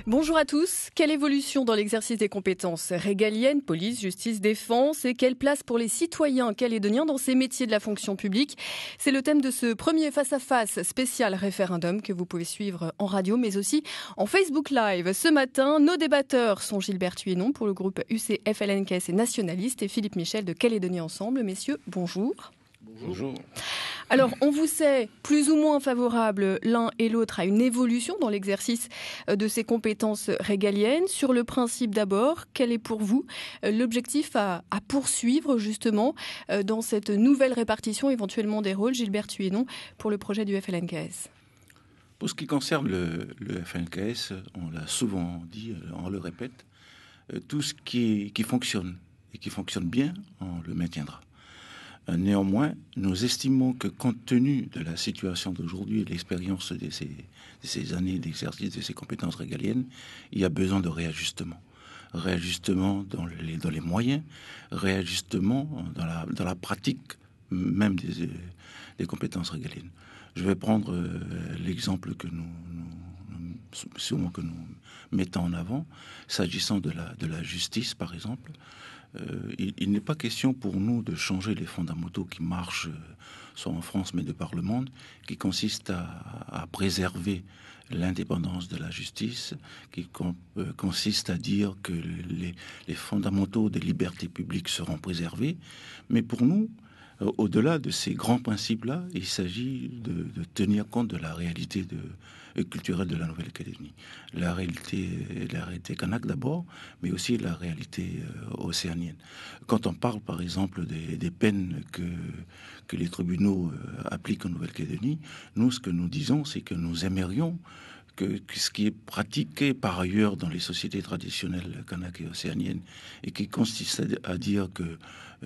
Bonjour à tous. Quelle évolution dans l'exercice des compétences régaliennes, police, justice, défense, et quelle place pour les citoyens calédoniens dans ces métiers de la fonction publique? C'est le thème de ce premier face-à-face spécial référendum que vous pouvez suivre en radio, mais aussi en Facebook Live. Ce matin, nos débatteurs sont Gilbert Thuénon pour le groupe UC-FLNKS et Nationaliste et Philippe Michel de Calédonie Ensemble. Messieurs, bonjour. Bonjour. Alors, on vous sait plus ou moins favorable l'un et l'autre à une évolution dans l'exercice de ces compétences régaliennes. Sur le principe d'abord, quel est pour vous l'objectif à poursuivre justement dans cette nouvelle répartition éventuellement des rôles? Gilbert Thuénon pour le projet du FLNKS. Pour ce qui concerne le FLNKS, on l'a souvent dit, on le répète, tout ce qui fonctionne et qui fonctionne bien, on le maintiendra. Néanmoins, nous estimons que compte tenu de la situation d'aujourd'hui et de l'expérience de ces années d'exercice de ces compétences régaliennes, il y a besoin de réajustement. Réajustement dans les moyens, réajustement dans la pratique même des compétences régaliennes. Je vais prendre l'exemple que nous mettons en avant, s'agissant de la justice par exemple. Il n'est pas question pour nous de changer les fondamentaux qui marchent, soit en France mais de par le monde, qui consistent à préserver l'indépendance de la justice, qui consiste à dire que les fondamentaux des libertés publiques seront préservés. Mais pour nous, au-delà de ces grands principes-là, il s'agit de tenir compte de la réalité culturelle de la Nouvelle-Calédonie. La réalité kanak d'abord, mais aussi la réalité océanienne. Quand on parle, par exemple, des peines que les tribunaux appliquent en Nouvelle-Calédonie, nous, ce que nous disons, c'est que nous aimerions que ce qui est pratiqué par ailleurs dans les sociétés traditionnelles kanak et océaniennes, et qui consiste à dire que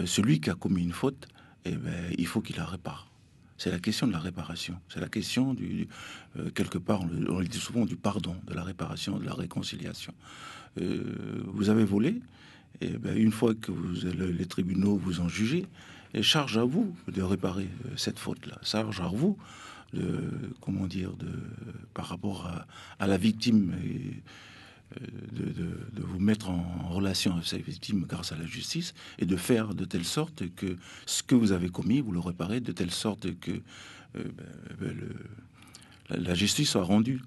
celui qui a commis une faute, il faut qu'il la répare. C'est la question de la réparation. C'est la question quelque part, on le dit souvent, du pardon, de la réparation, de la réconciliation. Vous avez volé, une fois que les tribunaux vous ont jugé, charge à vous de réparer cette faute-là. Charge à vous, par rapport à la victime, de vous mettre en relation avec cette victime grâce à la justice et de faire de telle sorte que ce que vous avez commis, vous le réparez de telle sorte que la justice soit rendue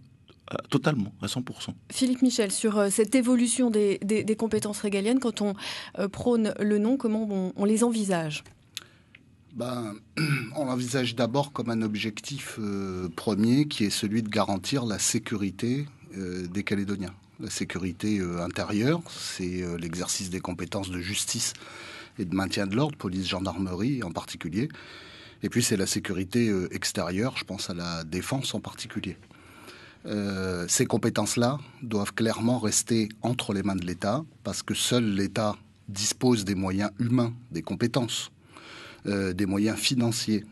totalement, à 100%. Philippe Michel, sur cette évolution des compétences régaliennes, quand on prône le nom, comment on les envisage ? On l'envisage d'abord comme un objectif premier qui est celui de garantir la sécurité des Calédoniens. La sécurité intérieure, c'est l'exercice des compétences de justice et de maintien de l'ordre, police, gendarmerie en particulier. Et puis c'est la sécurité extérieure, je pense à la défense en particulier. Ces compétences-là doivent clairement rester entre les mains de l'État, parce que seul l'État dispose des moyens humains, des compétences, des moyens financiers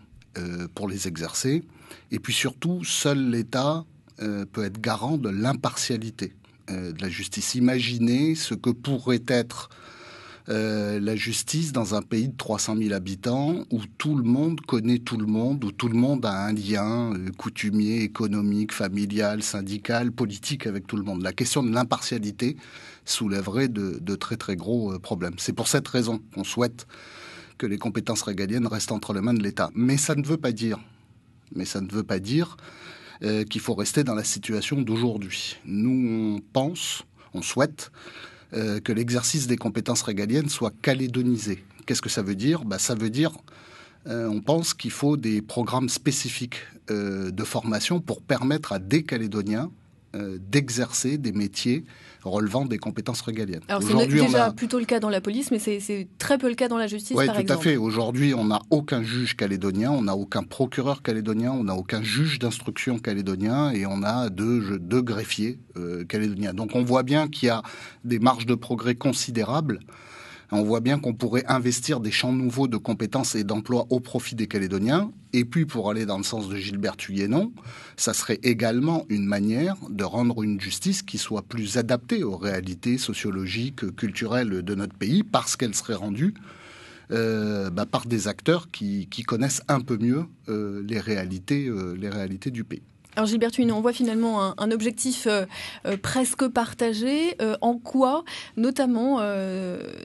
pour les exercer. Et puis surtout, seul l'État peut être garant de l'impartialité de la justice. Imaginez ce que pourrait être la justice dans un pays de 300 000 habitants où tout le monde connaît tout le monde, où tout le monde a un lien coutumier, économique, familial, syndical, politique avec tout le monde. La question de l'impartialité soulèverait de très très gros problèmes. C'est pour cette raison qu'on souhaite que les compétences régaliennes restent entre les mains de l'État. Mais ça ne veut pas dire qu'il faut rester dans la situation d'aujourd'hui. Nous, on souhaite que l'exercice des compétences régaliennes soit calédonisé. Qu'est-ce que ça veut dire ? Ça veut dire, on pense qu'il faut des programmes spécifiques de formation pour permettre à des Calédoniens d'exercer des métiers relevant des compétences régaliennes. Alors c'est déjà plutôt le cas dans la police, mais c'est très peu le cas dans la justice, par exemple. Oui, tout à fait. Aujourd'hui, on n'a aucun juge calédonien, on n'a aucun procureur calédonien, on n'a aucun juge d'instruction calédonien et on a deux greffiers calédoniens. Donc on voit bien qu'il y a des marges de progrès considérables. On voit bien qu'on pourrait investir des champs nouveaux de compétences et d'emplois au profit des Calédoniens. Et puis, pour aller dans le sens de Gilbert Thuénon, ça serait également une manière de rendre une justice qui soit plus adaptée aux réalités sociologiques, culturelles de notre pays, parce qu'elle serait rendue par des acteurs qui connaissent un peu mieux les réalités du pays. Alors Gilbert Thuinot, on voit finalement un objectif presque partagé. En quoi, notamment,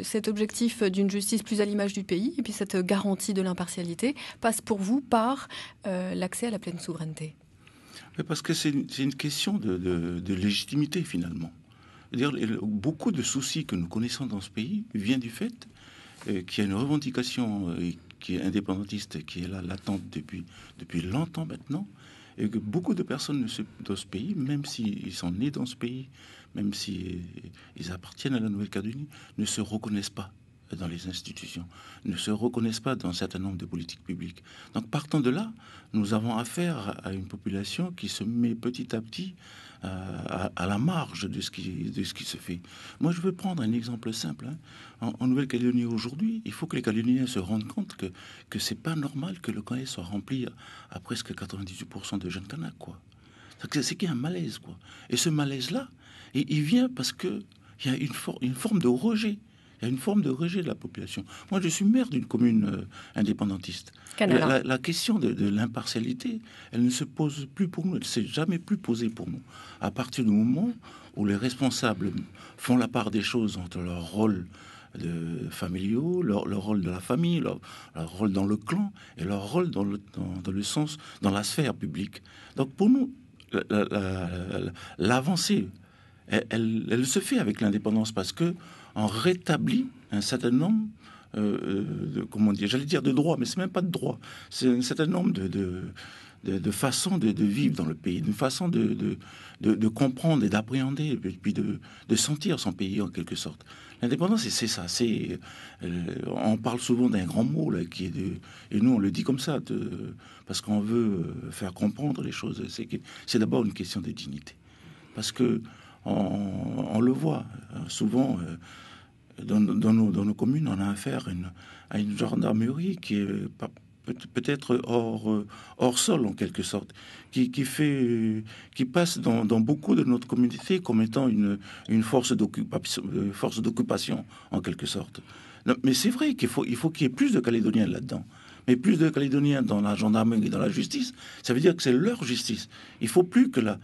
cet objectif d'une justice plus à l'image du pays et puis cette garantie de l'impartialité passe pour vous par l'accès à la pleine souveraineté? Parce que c'est une question de légitimité finalement. C'est-à-dire, beaucoup de soucis que nous connaissons dans ce pays viennent du fait qu'il y a une revendication qui est indépendantiste, qui est là latente depuis longtemps maintenant, et que beaucoup de personnes dans ce pays, même s'ils sont nés dans ce pays, même s'ils appartiennent à la Nouvelle-Calédonie, ne se reconnaissent pas dans les institutions, ne se reconnaissent pas dans un certain nombre de politiques publiques. Donc partant de là, nous avons affaire à une population qui se met petit à petit à la marge de ce qui se fait. Moi, je veux prendre un exemple simple. En Nouvelle-Calédonie aujourd'hui, il faut que les Calédoniens se rendent compte que c'est pas normal que le camp soit rempli à presque 98% de jeunes Kanaks, quoi. C'est qu'il y a un malaise, quoi. Et ce malaise-là, il vient parce que il y a une forme de rejet. Il y a une forme de rejet de la population. Moi, je suis maire d'une commune indépendantiste. La question de l'impartialité, elle ne se pose plus pour nous. Elle ne s'est jamais plus posée pour nous. À partir du moment où les responsables font la part des choses entre leur rôle familiaux, leur rôle de la famille, leur rôle dans le clan et leur rôle dans la sphère publique. Donc, pour nous, l'avancée, elle se fait avec l'indépendance parce que on rétablit un certain nombre de droits, mais c'est même pas de droits, c'est un certain nombre de façons de vivre dans le pays, une façon de comprendre et d'appréhender, et puis de sentir son pays en quelque sorte. L'indépendance, c'est ça. On parle souvent d'un grand mot là, et nous on le dit comme ça, parce qu'on veut faire comprendre les choses. C'est d'abord une question de dignité, parce que on le voit souvent dans nos communes, on a affaire à une gendarmerie qui est peut-être hors sol en quelque sorte, qui passe dans beaucoup de notre communauté comme étant une force d'occupation en quelque sorte. Non, mais c'est vrai qu'il faut qu'il y ait plus de Calédoniens là-dedans. Mais plus de Calédoniens dans la gendarmerie et dans la justice, ça veut dire que c'est leur justice. Il faut plus que la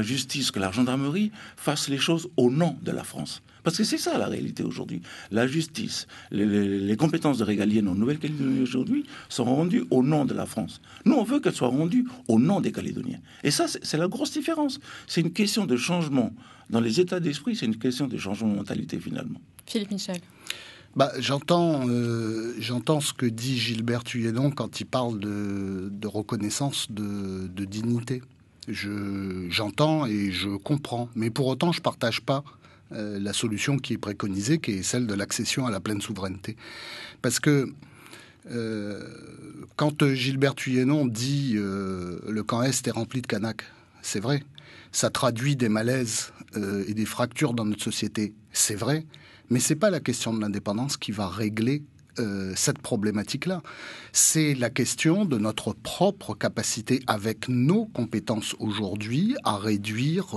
justice, que la gendarmerie fasse les choses au nom de la France. Parce que c'est ça la réalité aujourd'hui. La justice, les compétences de régaliennes en Nouvelle-Calédonie aujourd'hui sont rendues au nom de la France. Nous, on veut qu'elles soient rendues au nom des Calédoniens. Et ça, c'est la grosse différence. C'est une question de changement dans les états d'esprit, c'est une question de changement de mentalité finalement. Philippe Michel. J'entends ce que dit Gilbert Thuinot quand il parle de reconnaissance de dignité. J'entends et je comprends, mais pour autant je partage pas la solution qui est préconisée, qui est celle de l'accession à la pleine souveraineté. Parce que quand Gilbert Thuinot dit le camp Est est rempli de Kanaks, c'est vrai. Ça traduit des malaises et des fractures dans notre société, c'est vrai. Mais c'est pas la question de l'indépendance qui va régler cette problématique-là. C'est la question de notre propre capacité, avec nos compétences aujourd'hui, à réduire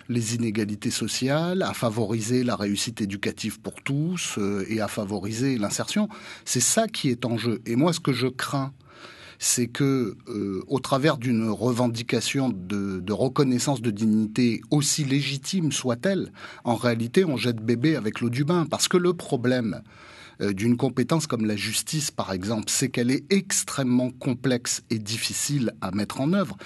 les inégalités sociales, à favoriser la réussite éducative pour tous et à favoriser l'insertion. C'est ça qui est en jeu. Et moi, ce que je crains, c'est que, au travers d'une revendication de reconnaissance de dignité, aussi légitime soit-elle, en réalité, on jette bébé avec l'eau du bain. Parce que le problème d'une compétence comme la justice, par exemple, c'est qu'elle est extrêmement complexe et difficile à mettre en œuvre.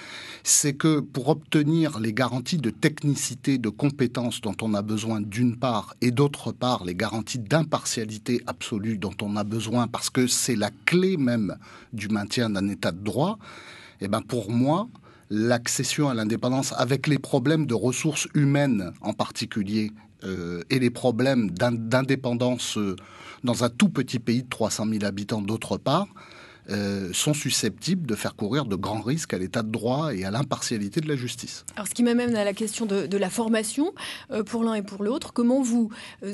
C'est que pour obtenir les garanties de technicité, de compétence dont on a besoin d'une part, et d'autre part les garanties d'impartialité absolue dont on a besoin, parce que c'est la clé même du maintien d'un état de droit, pour moi, l'accession à l'indépendance, avec les problèmes de ressources humaines en particulier, et les problèmes d'indépendance dans un tout petit pays de 300 000 habitants d'autre part, sont susceptibles de faire courir de grands risques à l'état de droit et à l'impartialité de la justice. Alors, ce qui m'amène à la question de la formation pour l'un et pour l'autre. Comment vous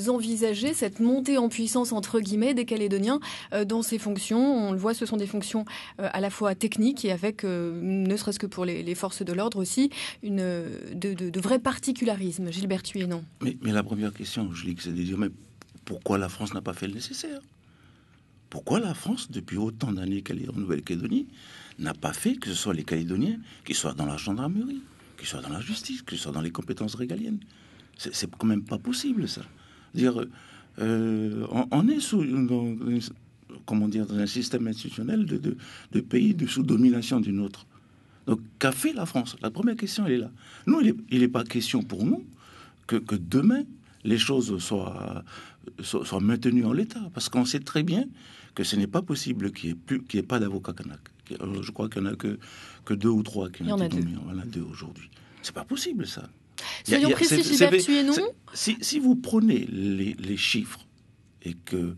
envisagez cette montée en puissance, entre guillemets, des Calédoniens dans ces fonctions? On le voit, ce sont des fonctions à la fois techniques et avec, ne serait-ce que pour les forces de l'ordre aussi, de vrais particularismes. Gilbert Thuinot. Mais la première question, je dis que c'est de dire, mais pourquoi la France n'a pas fait le nécessaire? Pourquoi la France, depuis autant d'années qu'elle est en Nouvelle-Calédonie, n'a pas fait que ce soit les Calédoniens qui soient dans la gendarmerie, qui soient dans la justice, qui soient dans les compétences régaliennes. C'est quand même pas possible, ça. Dire, on est dans un système institutionnel de pays sous domination d'une autre. Donc, qu'a fait la France? La première question, elle est là. Nous, il n'est pas question pour nous que demain, les choses soient maintenues en l'état. Parce qu'on sait très bien que ce n'est pas possible qu'il n'y ait pas d'avocats kanak. Je crois qu'il n'y en a que 2 ou 3 qui ont été nommés. Il y en a 2 aujourd'hui. C'est pas possible, ça. Soyons précis, Gilbert Thuénon. Si vous prenez les chiffres et que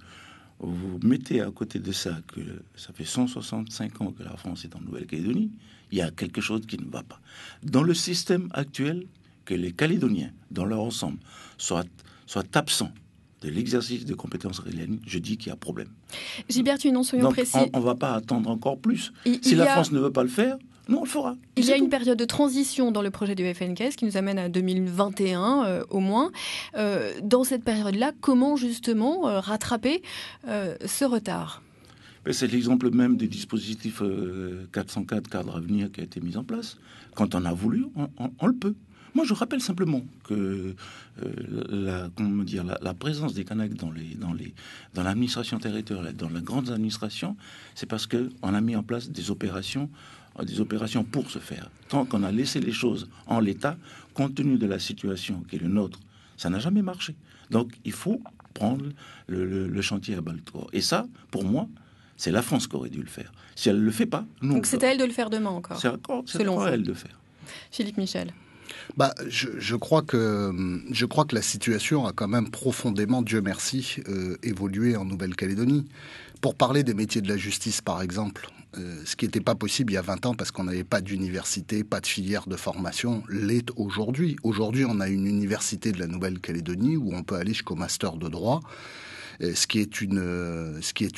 vous mettez à côté de ça que ça fait 165 ans que la France est en Nouvelle-Calédonie, il y a quelque chose qui ne va pas. Dans le système actuel, que les Calédoniens, dans leur ensemble, soient absents de l'exercice de compétences régaliennes, je dis qu'il y a problème. Gilbert Thuénon, soyons précis. On ne va pas attendre encore plus. Si la France ne veut pas le faire, nous, on le fera. Il y a une période de transition dans le projet du FNKS qui nous amène à 2021 au moins. Dans cette période-là, comment justement rattraper ce retard ? C'est l'exemple même du dispositif 404 cadre à venir qui a été mis en place. Quand on a voulu, on le peut. Moi, je rappelle simplement que la présence des Kanaks dans l'administration territoriale, dans la grande administration, c'est parce qu'on a mis en place des opérations pour se faire. Tant qu'on a laissé les choses en l'état, compte tenu de la situation qui est le nôtre, ça n'a jamais marché. Donc, il faut prendre le chantier à bras-le-corps. Et ça, pour moi, c'est la France qui aurait dû le faire. Si elle ne le fait pas, nous... Donc c'est à elle de le faire demain encore. C'est à elle de le faire. Philippe Michel. Je crois que la situation a quand même profondément, Dieu merci, évolué en Nouvelle-Calédonie. Pour parler des métiers de la justice, par exemple, ce qui n'était pas possible il y a 20 ans parce qu'on n'avait pas d'université, pas de filière de formation, l'est aujourd'hui. Aujourd'hui, on a une université de la Nouvelle-Calédonie où on peut aller jusqu'au master de droit. Ce qui est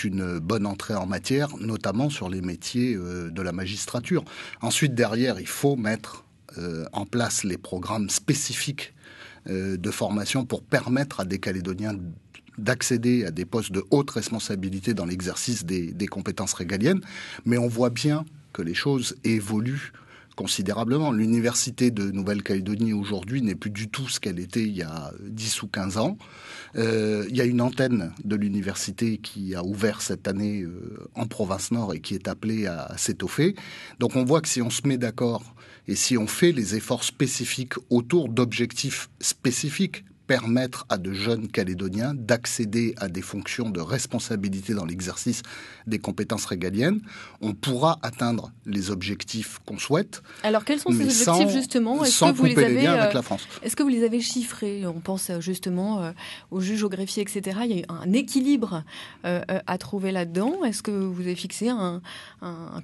une bonne entrée en matière, notamment sur les métiers de la magistrature. Ensuite, derrière, il faut mettre en place les programmes spécifiques de formation pour permettre à des Calédoniens d'accéder à des postes de haute responsabilité dans l'exercice des compétences régaliennes. Mais on voit bien que les choses évoluent considérablement. L'université de Nouvelle-Calédonie aujourd'hui n'est plus du tout ce qu'elle était il y a 10 ou 15 ans. Il y a une antenne de l'université qui a ouvert cette année en province nord et qui est appelée à s'étoffer. Donc on voit que si on se met d'accord et si on fait les efforts spécifiques autour d'objectifs spécifiques, permettre à de jeunes Calédoniens d'accéder à des fonctions de responsabilité dans l'exercice des compétences régaliennes, on pourra atteindre les objectifs qu'on souhaite. Alors quels sont ces objectifs justement ? Sans couper les liens avec la France. Est-ce que vous les avez chiffrés ? On pense justement aux juges, aux greffiers, etc. Il y a un équilibre à trouver là-dedans. Est-ce que vous avez fixé un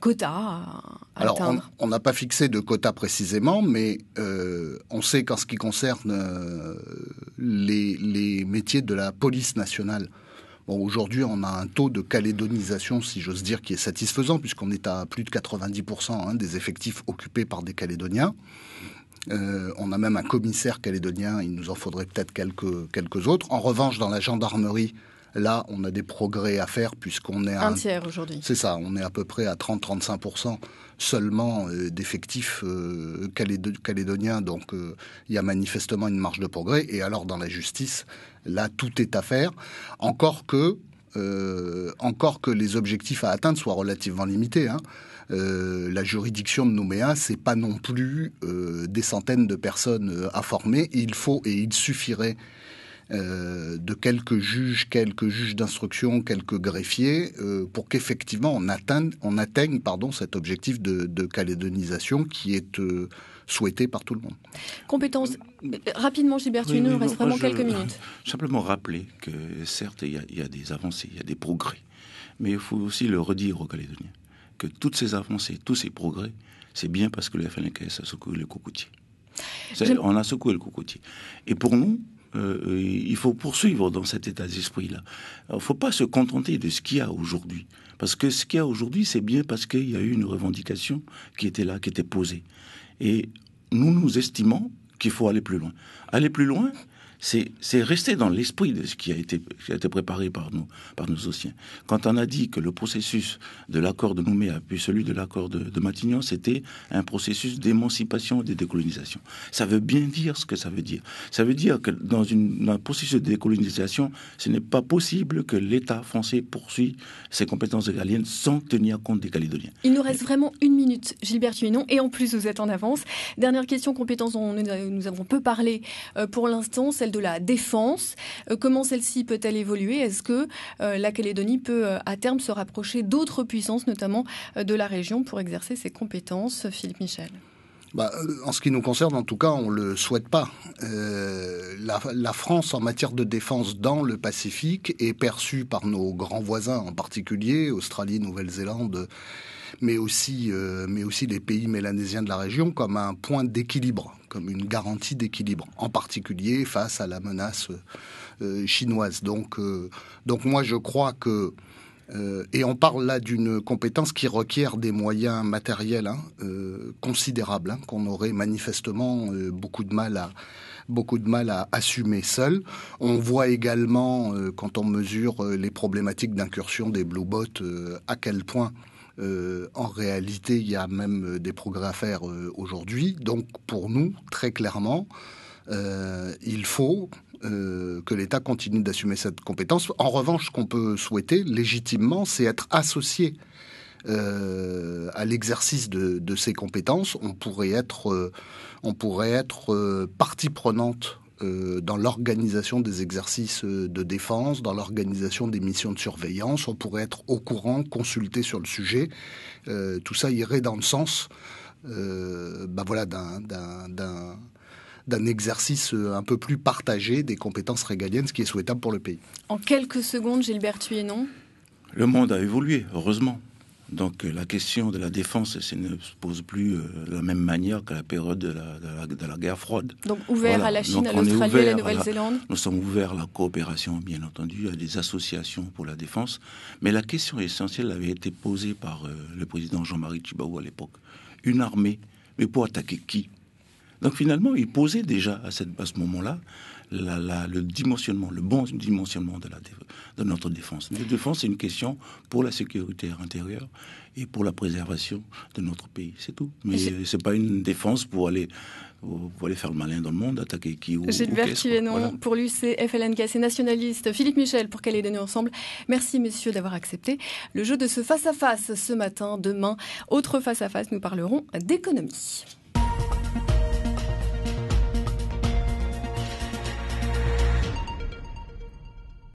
quota à atteindre ? On n'a pas fixé de quota précisément, mais on sait qu'en ce qui concerne les métiers de la police nationale. Bon, aujourd'hui, on a un taux de calédonisation, si j'ose dire, qui est satisfaisant, puisqu'on est à plus de 90% des effectifs occupés par des Calédoniens. On a même un commissaire calédonien, il nous en faudrait peut-être quelques autres. En revanche, dans la gendarmerie, là, on a des progrès à faire, puisqu'on est à un tiers aujourd'hui. C'est ça, on est à peu près à 30-35% seulement d'effectifs calédoniens, donc il y a manifestement une marge de progrès. Et alors dans la justice, là tout est à faire, encore que les objectifs à atteindre soient relativement limités. La juridiction de Nouméa, c'est pas non plus des centaines de personnes à former. Il suffirait de quelques juges d'instruction, quelques greffiers, pour qu'effectivement on atteigne cet objectif de calédonisation qui est souhaité par tout le monde. Compétences. Rapidement, Gilbert Thuénon, il nous reste vraiment quelques minutes. Simplement rappeler que certes, il y a des avancées, il y a des progrès, mais il faut aussi le redire aux Calédoniens, que toutes ces avancées, tous ces progrès, c'est bien parce que le FLNKS a secoué le cocotier. On a secoué le cocotier. Et pour nous, il faut poursuivre dans cet état d'esprit-là. Il ne faut pas se contenter de ce qu'il y a aujourd'hui. Parce que ce qu'il y a aujourd'hui, c'est bien parce qu'il y a eu une revendication qui était là, qui était posée. Et nous estimons qu'il faut aller plus loin. Aller plus loin, c'est resté dans l'esprit de ce qui a été préparé par nos anciens. Quand on a dit que le processus de l'accord de Nouméa puis celui de l'accord de Matignon, c'était un processus d'émancipation et de décolonisation. Ça veut bien dire ce que ça veut dire. Ça veut dire que dans un processus de décolonisation, ce n'est pas possible que l'État français poursuive ses compétences régaliennes sans tenir compte des Calédoniens. Il nous reste vraiment 1 minute, Gilbert Thuénon, et en plus vous êtes en avance. Dernière question, compétence dont nous avons peu parlé pour l'instant, celle de la défense. Comment celle-ci peut-elle évoluer? Est-ce que la Calédonie peut à terme se rapprocher d'autres puissances, notamment de la région, pour exercer ses compétences? Philippe Michel. En ce qui nous concerne, en tout cas, on ne le souhaite pas. La France, en matière de défense dans le Pacifique, est perçue par nos grands voisins, en particulier Australie, Nouvelle-Zélande, mais aussi les pays mélanésiens de la région, comme un point d'équilibre, comme une garantie d'équilibre, en particulier face à la menace chinoise. Donc moi, je crois que et on parle là d'une compétence qui requiert des moyens matériels considérables, qu'on aurait manifestement beaucoup de mal à assumer seul. On voit également, quand on mesure les problématiques d'incursion des Blue Boats, à quel point en réalité il y a même des progrès à faire aujourd'hui. Donc pour nous, très clairement, il faut que l'État continue d'assumer cette compétence. En revanche, ce qu'on peut souhaiter légitimement, c'est être associé à l'exercice de ces compétences. On pourrait être partie prenante dans l'organisation des exercices de défense, dans l'organisation des missions de surveillance. On pourrait être au courant, consulté sur le sujet. Tout ça irait dans le sens d'un exercice un peu plus partagé des compétences régaliennes, ce qui est souhaitable pour le pays. En quelques secondes, Gilbert Thuénon. Le monde a évolué, heureusement. Donc la question de la défense ne se pose plus de la même manière qu'à la période de la guerre froide. Donc ouvert à la Chine, à l'Australie, à la Nouvelle-Zélande. Nous sommes ouverts à la coopération, bien entendu, à des associations pour la défense. Mais la question essentielle avait été posée par le président Jean-Marie Tjibaou à l'époque. Une armée, mais pour attaquer qui? Donc finalement, il posait déjà à ce moment-là le dimensionnement, le bon dimensionnement de notre défense. La défense, c'est une question pour la sécurité intérieure et pour la préservation de notre pays, c'est tout. Mais c'est pas une défense pour aller faire le malin dans le monde, attaquer qui ou Gilbert Thuénon, voilà. Pour l'UC-FLNKC nationaliste, Philippe Michel pour Calédonie Ensemble. Merci messieurs d'avoir accepté le jeu de ce face-à-face ce matin. Demain, autre face-à-face, nous parlerons d'économie.